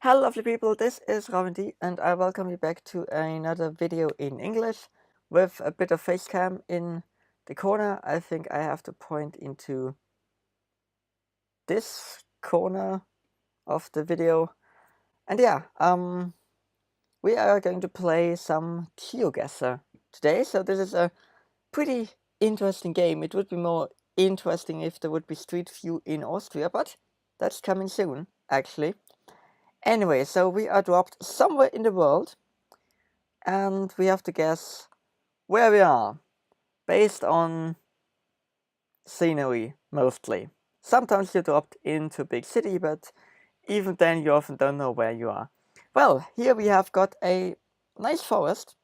Hello lovely people, this is Robin D and I welcome you back to another video in English with a bit of face cam in the corner. I think I have to point into this corner of the video. And yeah, we are going to play some GeoGuessr today. So this is a pretty interesting game. It would be more interesting if there would be Street View in Austria, but that's coming soon, actually. Anyway, so we are dropped somewhere in the world and we have to guess where we are based on scenery mostly. Sometimes you're dropped into a big city, but even then you often don't know where you are. Well, here we have got a nice forest.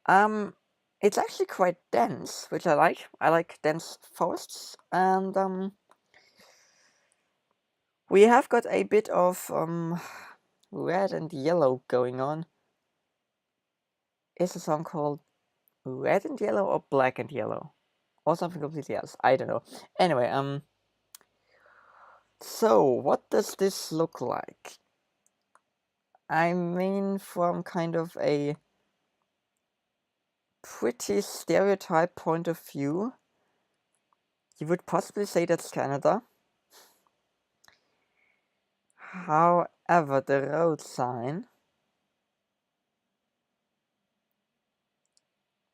It's actually quite dense, which I like. I like dense forests, and we have got a bit of red and yellow going on. Is a song called Red and Yellow or Black and Yellow? Or something completely else. I don't know. Anyway, so what does this look like? I mean, from kind of a pretty stereotype point of view, you would possibly say that's Canada. However, the road sign,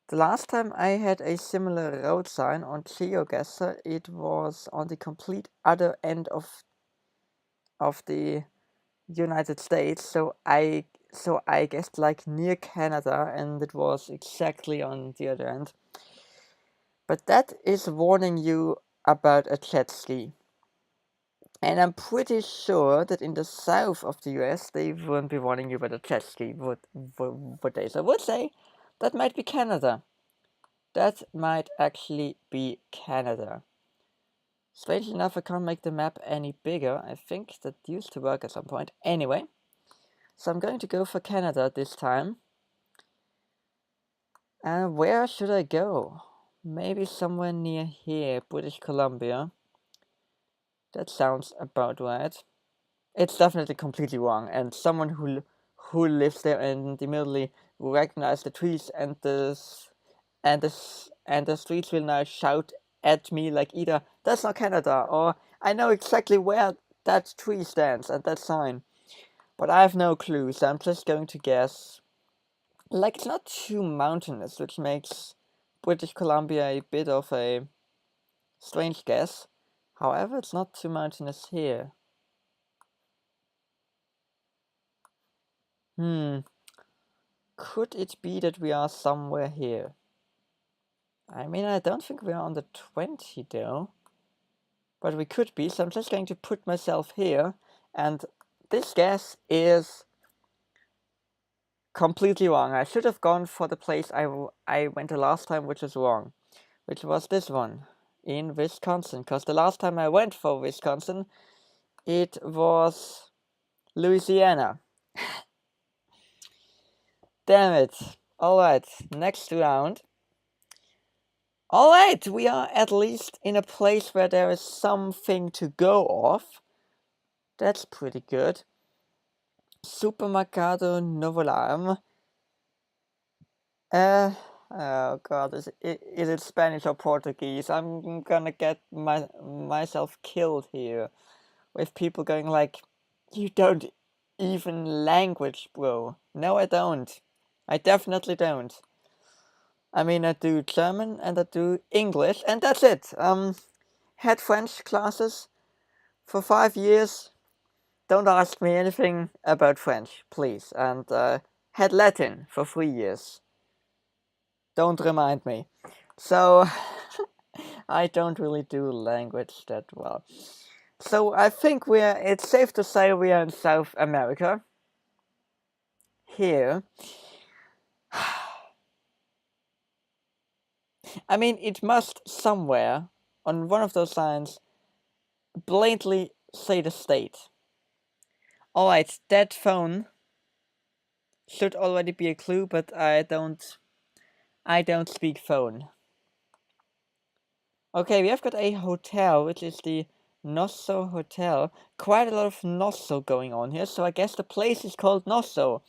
the last time I had a similar road sign on GeoGuessr, it was on the complete other end of the United States, so I guessed like near Canada, and it was exactly on the other end. But that is warning you about a jet ski. And I'm pretty sure that in the south of the US they wouldn't be warning you about a jet ski, would they? So I would say that might be Canada. That might actually be Canada. Strangely enough, I can't make the map any bigger. I think that used to work at some point. Anyway, so I'm going to go for Canada this time. And where should I go? Maybe somewhere near here, British Columbia. That sounds about right. It's definitely completely wrong, and someone who lives there and immediately recognize the trees and the streets will now shout at me like either that's not Canada or I know exactly where that tree stands and that sign, but I have no clue. So I'm just going to guess. Like, it's not too mountainous, which makes British Columbia a bit of a strange guess. However, it's not too mountainous here. Could it be that we are somewhere here? I mean, I don't think we are on the 20 though. But we could be, so I'm just going to put myself here. And this guess is completely wrong. I should have gone for the place I went the last time, which is wrong. Which was this one, in Wisconsin. Because the last time I went for Wisconsin, it was Louisiana. Damn it. Alright, next round. Alright, we are at least in a place where there is something to go off. That's pretty good. Supermercado Novolarm. Oh god, is it Spanish or Portuguese? I'm gonna get myself killed here. With people going like, you don't even language, bro. No, I don't. I definitely don't. I mean, I do German and I do English, and that's it. Had French classes for 5 years. Don't ask me anything about French, please. And had Latin for 3 years. Don't remind me. So, I don't really do language that well. So I think it's safe to say we are in South America. Here. I mean, it must somewhere, on one of those signs, blatantly say the state. Alright, that phone should already be a clue, but I don't speak phone. Okay, we have got a hotel, which is the Nosso Hotel. Quite a lot of Nosso going on here, so I guess the place is called Nosso.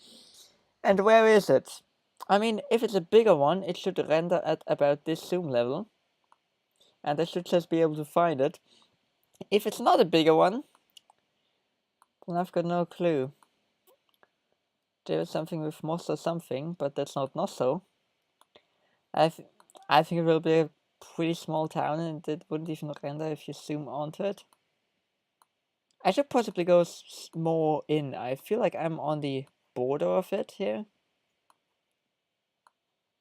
And where is it? I mean, if it's a bigger one, it should render at about this zoom level. And I should just be able to find it. If it's not a bigger one, then I've got no clue. There's something with Moss or something, but that's not Nosso. I think it will be a pretty small town, and it wouldn't even render if you zoom onto it. I should possibly go more in. I feel like I'm on the border of it here.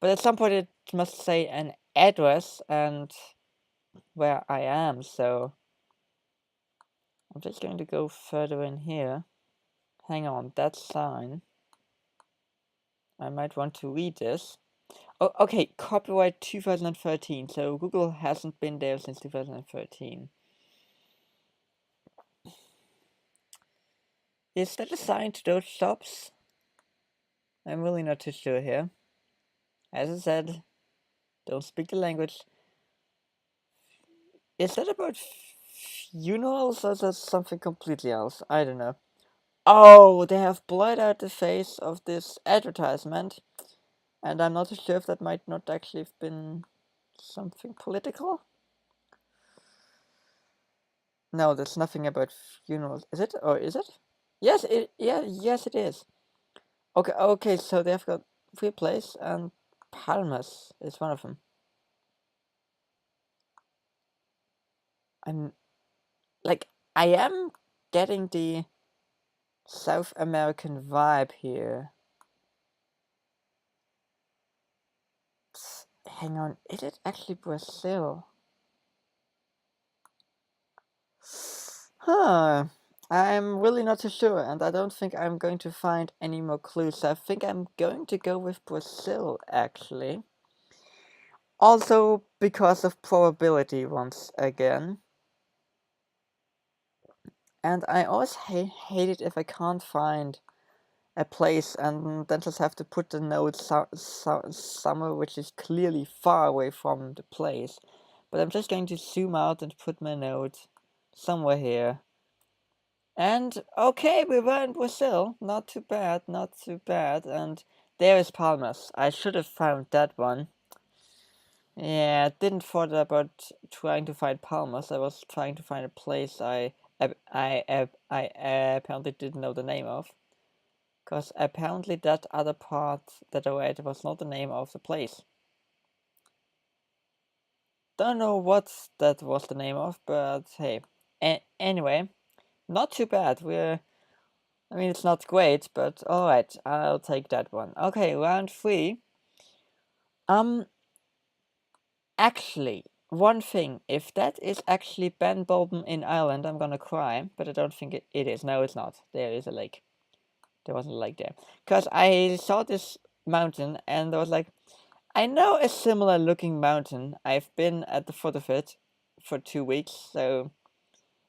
But at some point it must say an address and where I am, so I'm just going to go further in here. Hang on, that sign. I might want to read this. Oh, okay, copyright 2013, so Google hasn't been there since 2013. Is that a sign to those shops? I'm really not too sure here. As I said, don't speak the language. Is that about funerals or is that something completely else? I don't know. Oh, they have blurred out the face of this advertisement. And I'm not too sure if that might not actually have been something political. No, there's nothing about funerals. Is it? Or is it? Yes, yes it is. Okay, so they've got 3 places and Palmas is one of them. I'm like, I am getting the South American vibe here. Hang on, is it actually Brazil? Huh. I'm really not too sure, and I don't think I'm going to find any more clues. So I think I'm going to go with Brazil, actually. Also because of probability once again. And I always hate it if I can't find a place and then just have to put the node somewhere which is clearly far away from the place. But I'm just going to zoom out and put my node somewhere here. And okay, we were in Brazil. Not too bad, not too bad. And there is Palmas. I should have found that one. Yeah, didn't thought about trying to find Palmas. I was trying to find a place I apparently didn't know the name of. Because apparently that other part that I read was not the name of the place. Don't know what that was the name of, but hey. Anyway, not too bad. I mean, it's not great, but alright, I'll take that one. Okay, round 3. Actually, one thing, if that is actually Ben Bolton in Ireland, I'm gonna cry, but I don't think it is. No, it's not. There is a lake. There wasn't a lake there. Because I saw this mountain, and I was like, I know a similar looking mountain. I've been at the foot of it for 2 weeks, so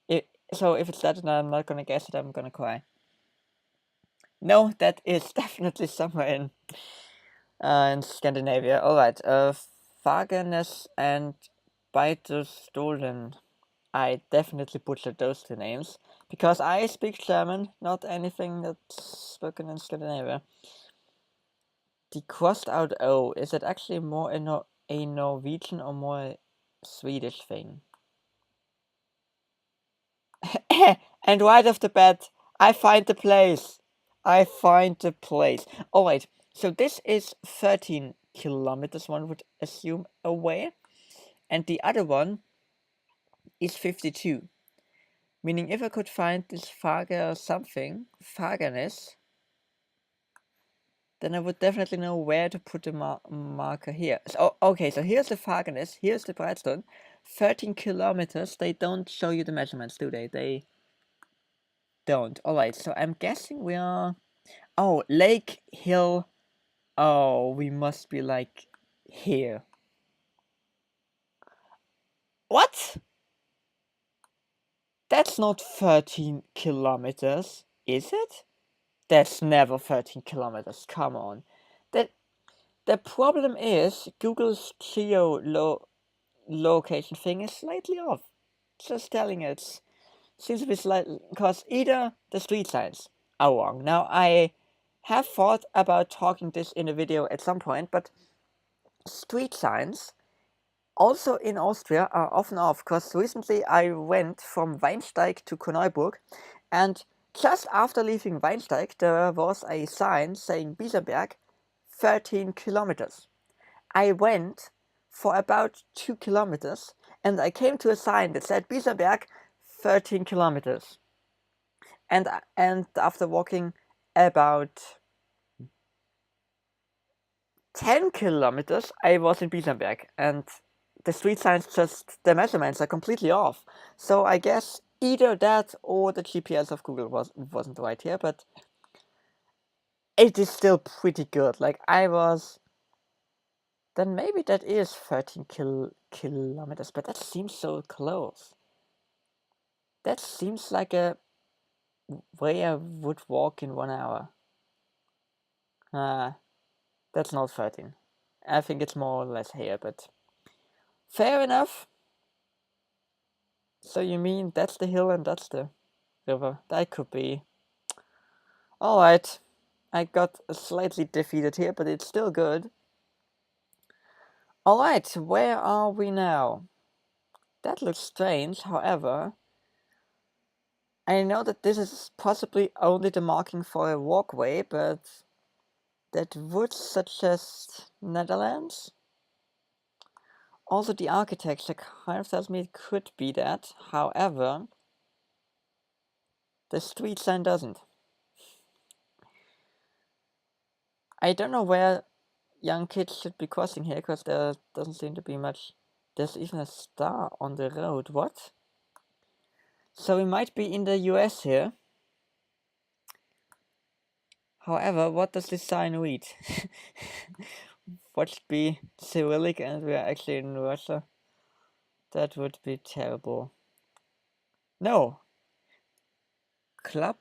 if it's that and I'm not gonna guess it, I'm gonna cry. No, that is definitely somewhere in Scandinavia. Alright, Fagernes and Beiterstolen. I definitely butchered those 2 names, because I speak German, not anything that's spoken in Scandinavia. The crossed out O, is it actually more a Norwegian or more a Swedish thing? And right off the bat, I find the place. I find the place. Alright, so this is 13 kilometers, one would assume, away. And the other one is 52. Meaning if I could find this Fager something, Fagernes, then I would definitely know where to put the marker here. So, okay, so here's the Fagernes, here's the Breitstone. 13 kilometers, they don't show you the measurements, do they? They don't. Alright, so I'm guessing we are... Oh, Lake Hill. Oh, we must be like here. What? That's not 13 kilometers, is it? That's never 13 kilometers, come on. The problem is Google's location thing is slightly off. Just telling it. seems to be slightly, because either the street signs are wrong. Now, I have thought about talking this in a video at some point, but street signs also in Austria are often off, because recently I went from Weinsteig to Korneuburg, and just after leaving Weinsteig there was a sign saying Biesenberg 13 kilometers. I went for about 2 kilometers and I came to a sign that said Biesenberg 13 kilometers. And after walking about 10 kilometers, I was in Biesenberg, and the street signs, just the measurements are completely off. So I guess either that or the GPS of Google wasn't right here, but it is still pretty good. Like, then maybe that is 13 kilometers, but that seems so close. That seems like a way I would walk in 1 hour. That's not 13. I think it's more or less here, but fair enough. So you mean that's the hill and that's the river? That could be. Alright, I got slightly defeated here, but it's still good. Alright, where are we now? That looks strange, however, I know that this is possibly only the marking for a walkway, but that would suggest Netherlands. Also, the architecture kind of tells me it could be that, however, the street sign doesn't. I don't know where young kids should be crossing here, because there doesn't seem to be much. There's even a star on the road. What? So we might be in the US here. However, what does this sign read? What should be Cyrillic and we're actually in Russia? That would be terrible. No. Club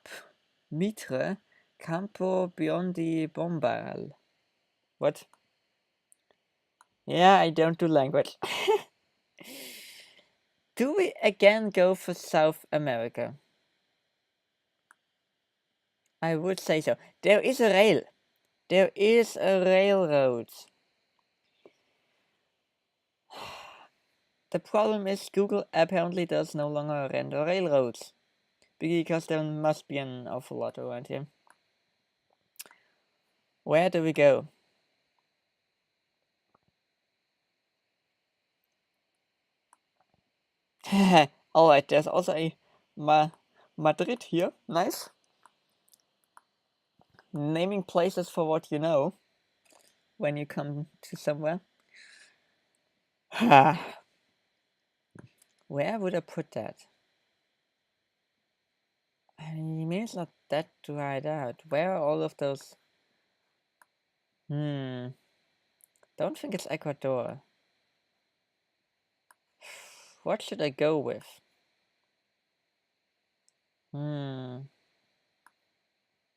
Mitre Campo Biondi Bombal. What? Yeah, I don't do language. Do we again go for South America? I would say so. There is a rail. There is a railroad. The problem is Google apparently does no longer render railroads, because there must be an awful lot around here. Where do we go? Alright, there's also a Madrid here. Nice. Naming places for what you know when you come to somewhere. Where would I put that? I mean, it's not that dried out. Where are all of those? Don't think it's Ecuador. What should I go with?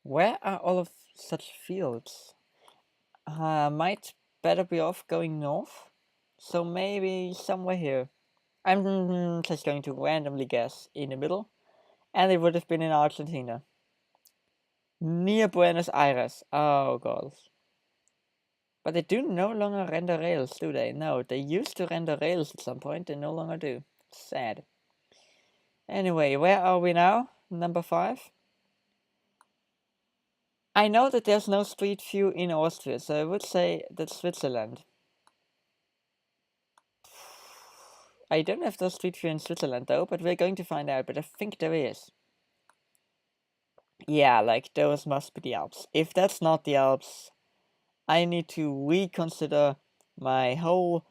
Where are all of such fields? Might better be off going north. So maybe somewhere here. I'm just going to randomly guess in the middle. And it would have been in Argentina. Near Buenos Aires. Oh god. But they do no longer render rails, do they? No, they used to render rails at some point. They no longer do. Sad. Anyway, where are we now? Number 5. I know that there's no street view in Austria, so I would say that's Switzerland. I don't know if there's street view in Switzerland though, but we're going to find out, but I think there is. Yeah, like those must be the Alps. If that's not the Alps, I need to reconsider my whole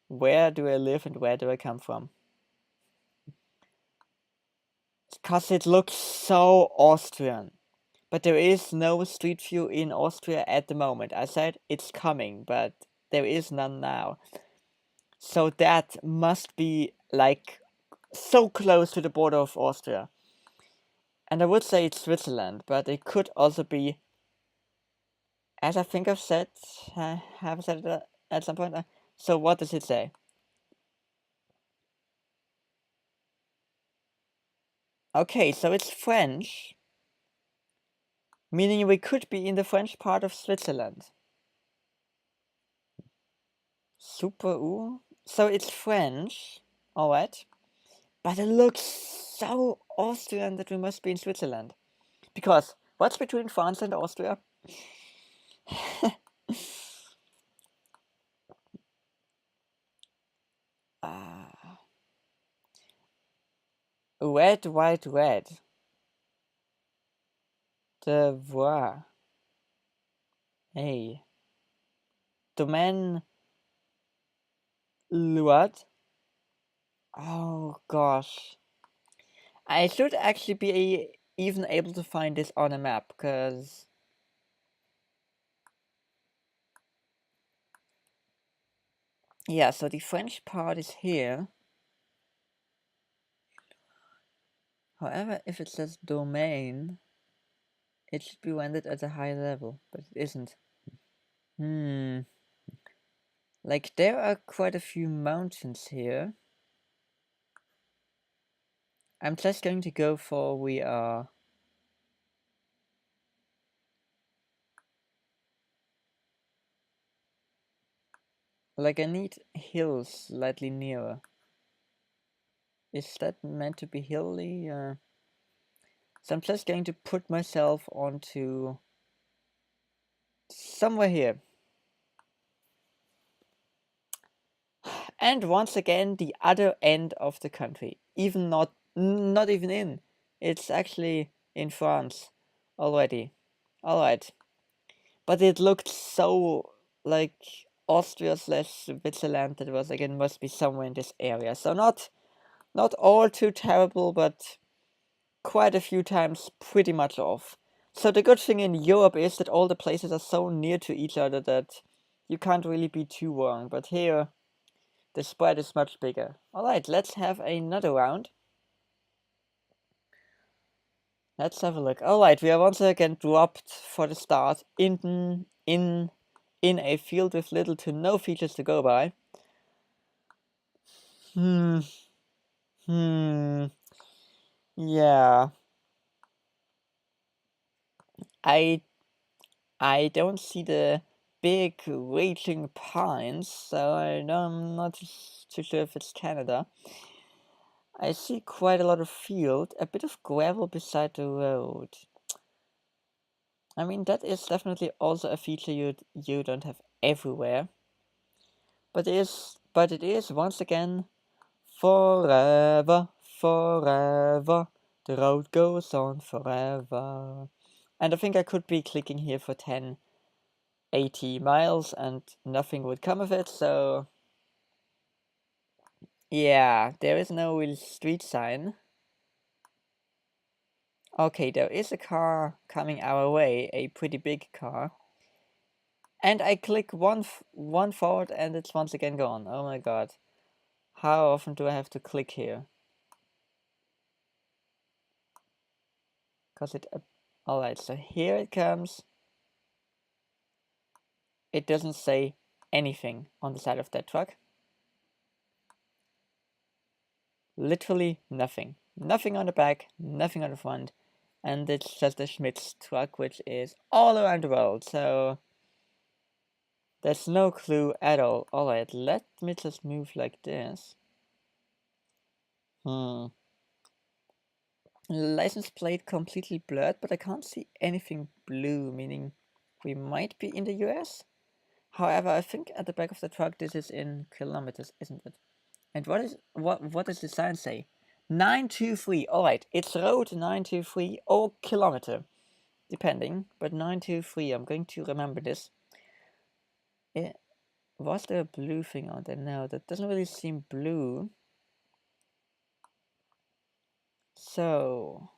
where do I live and where do I come from. Because it looks so Austrian. But there is no street view in Austria at the moment. I said it's coming, but there is none now. So that must be like so close to the border of Austria. And I would say it's Switzerland, but it could also be, as I think I've said, have said it at some point. So what does it say? Okay, so it's French, meaning we could be in the French part of Switzerland. Super U. So it's French, alright. But it looks so Austrian that we must be in Switzerland. Because what's between France and Austria? Ah, red, white, red. Devoir. Hey. Domaine. What? Oh gosh. I should actually be even able to find this on a map, because yeah, so the French part is here. However, if it says domain, it should be rendered at a high level, but it isn't. Like, there are quite a few mountains here. I'm just going to go for we are. Like, I need hills slightly nearer. Is that meant to be hilly? So I'm just going to put myself onto somewhere here. And once again, the other end of the country. Even not even in. It's actually in France already. Alright. But it looked so like Austria slash Switzerland that was again must be somewhere in this area. So not all too terrible, but quite a few times pretty much off. So the good thing in Europe is that all the places are so near to each other that you can't really be too wrong. But here, the spread is much bigger. Alright, let's have another round. Let's have a look. Alright, we are once again dropped for the start in a field with little to no features to go by. Yeah. I don't see the big raging pines, so I'm not too sure if it's Canada. I see quite a lot of field, a bit of gravel beside the road. I mean, that is definitely also a feature you don't have everywhere. But it is once again forever, forever. The road goes on forever. And I think I could be clicking here for 10, 80 miles and nothing would come of it, so yeah, there is no real street sign. Okay, there is a car coming our way, a pretty big car. And I click one forward and it's once again gone. Oh my god. How often do I have to click here? Because it... Alright, so here it comes. It doesn't say anything on the side of that truck. Literally nothing. Nothing on the back, nothing on the front. And it's just a Schmidt's truck, which is all around the world, so there's no clue at all. Alright, let me just move like this. License plate completely blurred, but I can't see anything blue, meaning we might be in the US? However, I think at the back of the truck this is in kilometers, isn't it? And what does the sign say? 923. Alright, it's road 923 or kilometer, depending, but 923. I'm going to remember this. Was there a blue thing on there? No, that doesn't really seem blue. So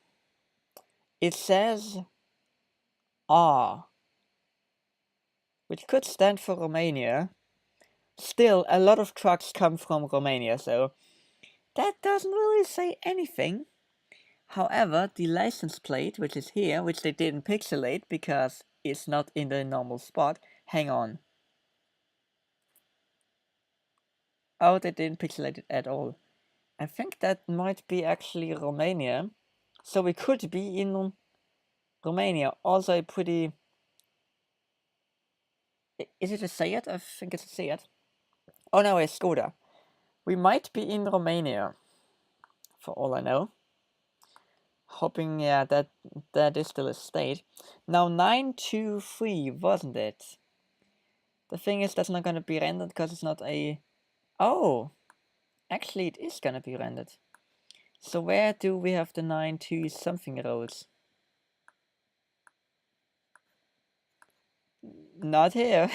it says R, which could stand for Romania. Still, a lot of trucks come from Romania, so that doesn't really say anything. However, the license plate, which is here, which they didn't pixelate because it's not in the normal spot. Hang on. Oh, they didn't pixelate it at all. I think that might be actually Romania. So we could be in Romania. Also a pretty... Is it a Seat? I think it's a Seat. Oh no, a Skoda. We might be in Romania, for all I know. Hoping, yeah, that is still a state. Now 923, wasn't it? The thing is, that's not gonna be rendered because it's not a... Oh! Actually, it is gonna be rendered. So where do we have the 9.2 something roads? Not here.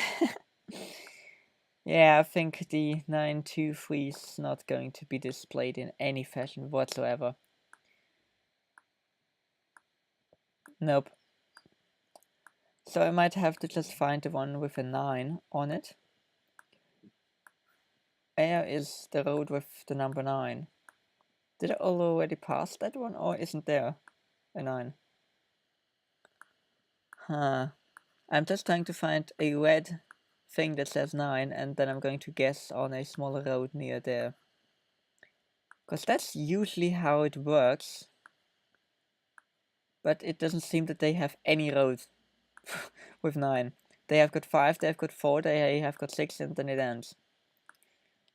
Yeah, I think the 923 is not going to be displayed in any fashion whatsoever. Nope. So I might have to just find the one with a 9 on it. Where is the road with the number 9? Did I already pass that one, or isn't there a 9? Huh. I'm just trying to find a red thing that says 9, and then I'm going to guess on a smaller road near there. Because that's usually how it works. But it doesn't seem that they have any roads with 9. They have got 5, they have got 4, they have got 6, and then it ends.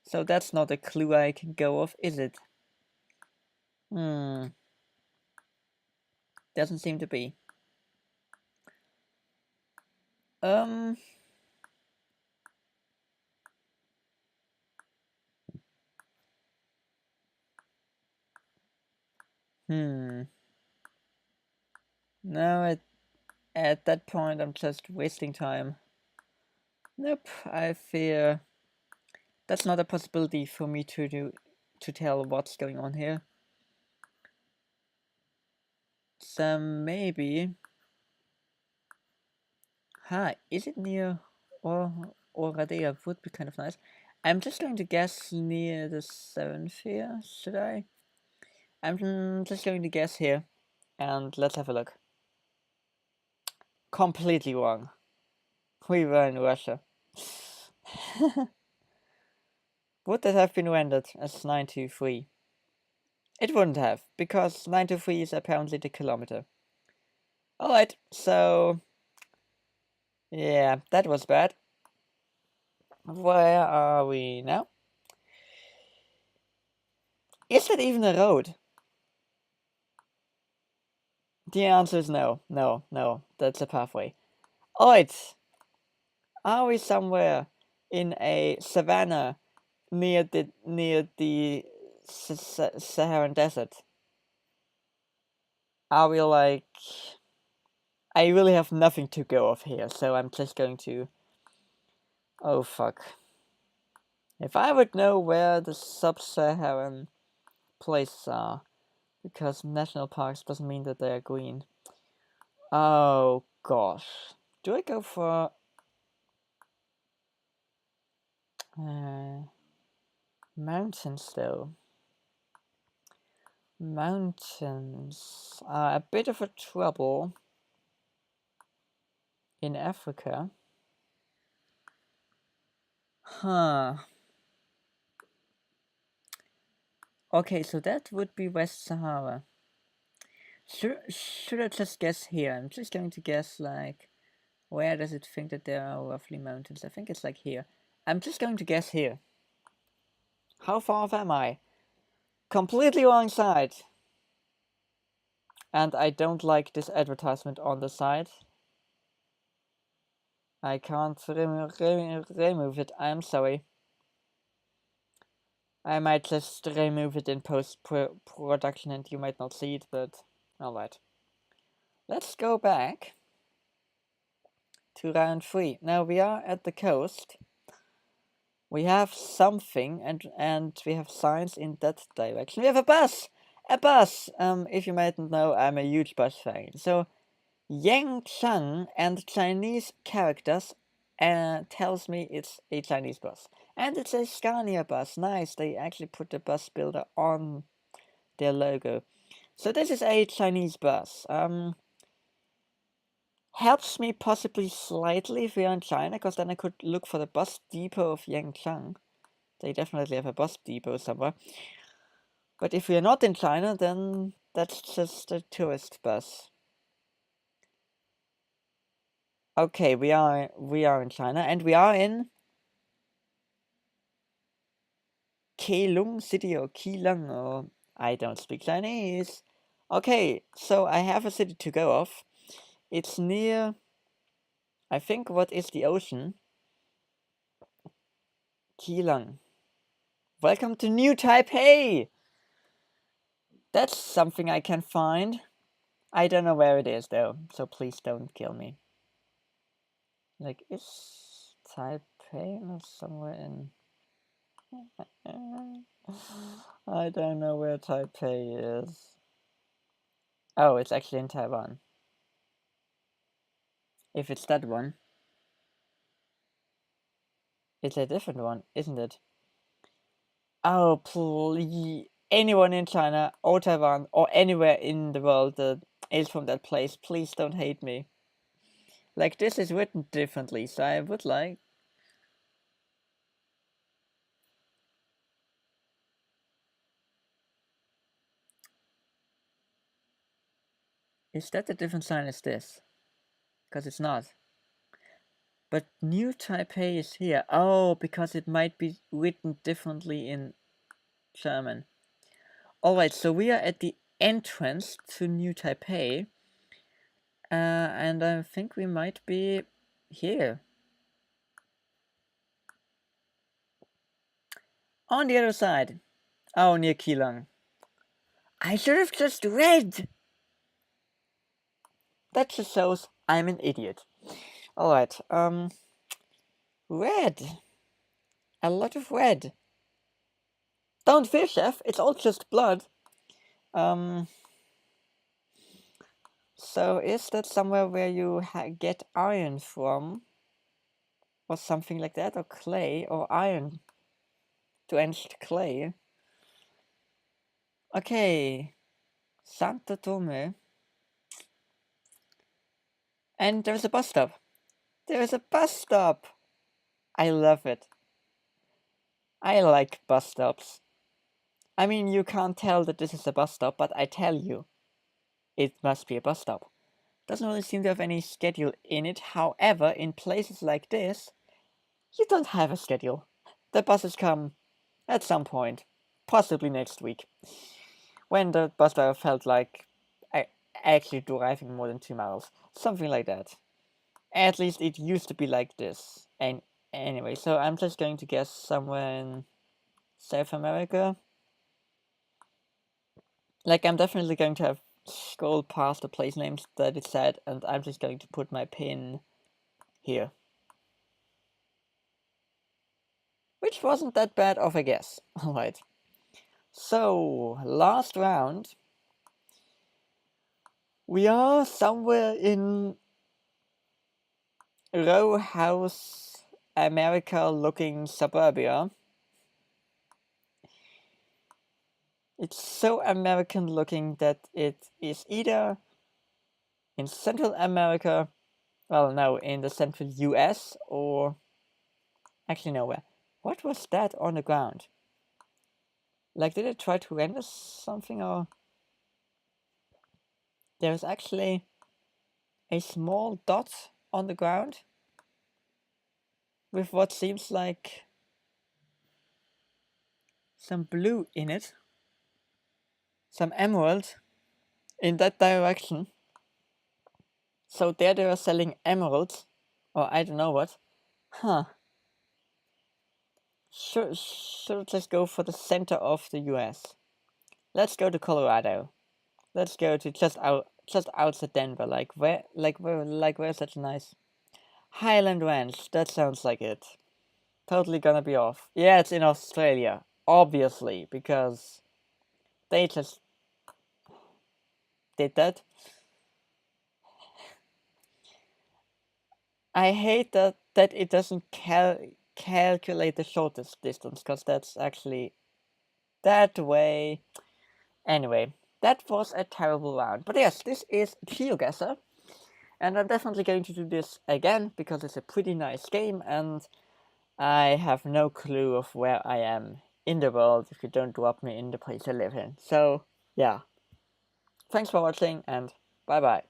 So that's not a clue I can go off, is it? Doesn't seem to be. No, at that point I'm just wasting time. Nope, I fear that's not a possibility for me to tell what's going on here. So maybe... is it near Oradea? Would be kind of nice. I'm just going to guess near the 7th here, should I? I'm just going to guess here, and let's have a look. Completely wrong. We were in Russia. Would that have been rendered as 923? It wouldn't have, because 923 is apparently the kilometer. Alright, so... yeah, that was bad. Where are we now? Is that even a road? The answer is no. No, that's a pathway. Alright. Are we somewhere in a savanna near the Saharan desert? Are we like... I really have nothing to go off here, so I'm just going to... oh fuck. If I would know where the sub-Saharan places are, because national parks doesn't mean that they are green. Oh gosh. Do I go for... mountains though? Mountains are a bit of a trouble in Africa. Okay, so that would be West Sahara. Should I just guess here? I'm just going to guess, like, where does it think that there are roughly mountains? I think it's like here. I'm just going to guess here. How far off am I? Completely wrong side. And I don't like this advertisement on the side. I can't remove it, I'm sorry. I might just remove it in post-production and you might not see it, but alright. Let's go back to round 3. Now we are at the coast. We have something and we have signs in that direction. We have a bus! A bus! If you mightn't know, I'm a huge bus fan. So Yangchang and Chinese characters tells me it's a Chinese bus. And it's a Scania bus. Nice, they actually put the bus builder on their logo. So this is a Chinese bus. Helps me possibly slightly if we're in China, because then I could look for the bus depot of Yangchang. They definitely have a bus depot somewhere. But if we're not in China, then That's just a tourist bus. Okay, we are in China, and we are in Keelung City, or Keelung, or I don't speak Chinese. Okay, so I have a city to go off. It's near, I think, what is the ocean? Keelung. Welcome to New Taipei! That's something I can find. I don't know where it is though, so please don't kill me. Like, is Taipei or somewhere in... I don't know where Taipei is. Oh, it's actually in Taiwan. If it's that one. It's a different one, isn't it? Oh, please. Anyone in China or Taiwan or anywhere in the world that is from that place, please don't hate me. Like, this is written differently, so I would like... Is that a different sign as this? Because it's not. But New Taipei is here. Oh, because it might be written differently in German. Alright, so we are at the entrance to New Taipei. And I think we might be here. On the other side. Oh, near Keelung. I should have just read! That just shows I'm an idiot. Alright, red. A lot of red. Don't fear, chef, it's all just blood. So is that somewhere where you get iron from? Or something like that? Or clay? Or iron? To enrich clay? Okay. Santo Tome. And there's a bus stop. There's a bus stop! I love it. I like bus stops. I mean, you can't tell that this is a bus stop, but I tell you, it must be a bus stop. Doesn't really seem to have any schedule in it. However, in places like this, you don't have a schedule. The buses come at some point, possibly next week, when the bus driver felt like actually driving more than 2 miles, something like that. At least it used to be like this. And anyway, so I'm just going to guess somewhere in South America. Like, I'm definitely going to have scrolled past the place names that it said, and I'm just going to put my pin here. Which wasn't that bad of a guess. Alright. So, last round. We are somewhere in row house America looking suburbia. It's so American looking that it is either in Central America, well, no, in the central US, or actually nowhere. What was that on the ground? Like, did it try to render something, or there's actually a small dot on the ground with what seems like some blue in it, some emerald in that direction. So there they were selling emeralds, or I don't know what. Huh. Should just go for the center of the US. Let's go to Colorado. Let's go to just outside Denver. Where's such a nice Highland Ranch? That sounds like it. Totally gonna be off. Yeah, it's in Australia, obviously, because they just did that. I hate that it doesn't calculate the shortest distance, because that's actually that way. Anyway, that was a terrible round. But yes, this is GeoGuessr, and I'm definitely going to do this again because it's a pretty nice game, and I have no clue of where I am in the world if you don't drop me in the place I live in. So, yeah. thanks for watching and bye bye.